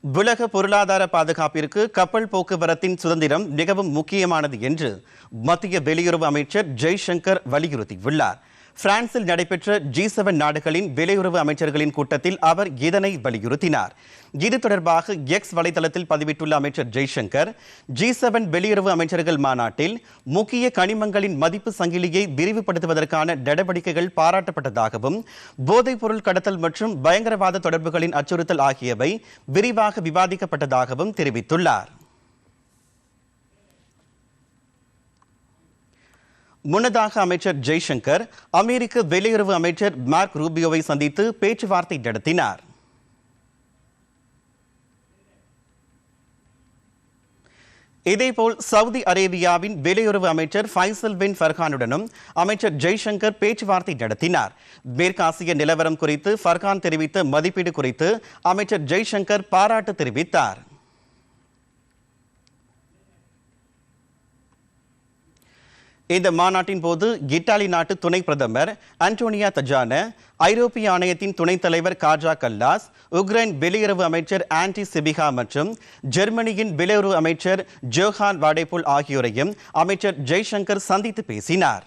உலக பொருளாதார பாதுகாப்பிற்கு கப்பல் போக்குவரத்தின் சுதந்திரம் மிகவும் முக்கியமானது என்று மத்திய வெளியுறவு அமைச்சர் ஜெய்சங்கர் வலியுறுத்தியுள்ளார். பிரான்சில் நடைபெற்ற G7 நாடுகளின் வெளியுறவு அமைச்சர்களின் கூட்டத்தில் அவர் இதனை வலியுறுத்தினார். இது தொடர்பாக எக்ஸ் வலைதளத்தில் பதிவிட்டுள்ள அமைச்சர் ஜெய்சங்கர், G7 வெளியுறவு அமைச்சர்கள் மாநாட்டில் முக்கிய கனிமங்களின் மதிப்பு சங்கிலியை விரிவுபடுத்துவதற்கான நடவடிக்கைகள் பாராட்டப்பட்டதாகவும், போதைப் பொருள் கடத்தல் மற்றும் பயங்கரவாத தொடர்புகளின் அச்சுறுத்தல் ஆகியவை விரிவாக விவாதிக்கப்பட்டதாகவும் தெரிவித்துள்ளார். முன்னதாக அமைச்சர் ஜெய்சங்கர் அமெரிக்க வெளியுறவு அமைச்சர் மார்க் ரூபியோவை சந்தித்து பேச்சுவார்த்தை நடத்தினார். இதேபோல் சவுதி அரேபியாவின் வெளியுறவு அமைச்சர் ஃபைசல் பின் ஃபர்கானுடனும் அமைச்சர் ஜெய்சங்கர் பேச்சுவார்த்தை நடத்தினார். மேற்காசிய நிலவரம் குறித்து ஃபர்கான் தெரிவித்த மதிப்பீடு குறித்து அமைச்சர் ஜெய்சங்கர் பாராட்டு தெரிவித்தார். இந்த மாநாட்டின் போது இத்தாலி நாட்டு துணை பிரதமர் அன்டோனியா தஜானே, ஐரோப்பிய ஆணையத்தின் துணைத் தலைவர் காஜா கல்லாஸ், உக்ரைன் வெளியுறவு அமைச்சர் ஆன்டி சிபிகா மற்றும் ஜெர்மனியின் வெளியுறவு அமைச்சர் ஜோஹான் வாடேபோல் ஆகியோரையும் அமைச்சர் ஜெய்சங்கர் சந்தித்து பேசினார்.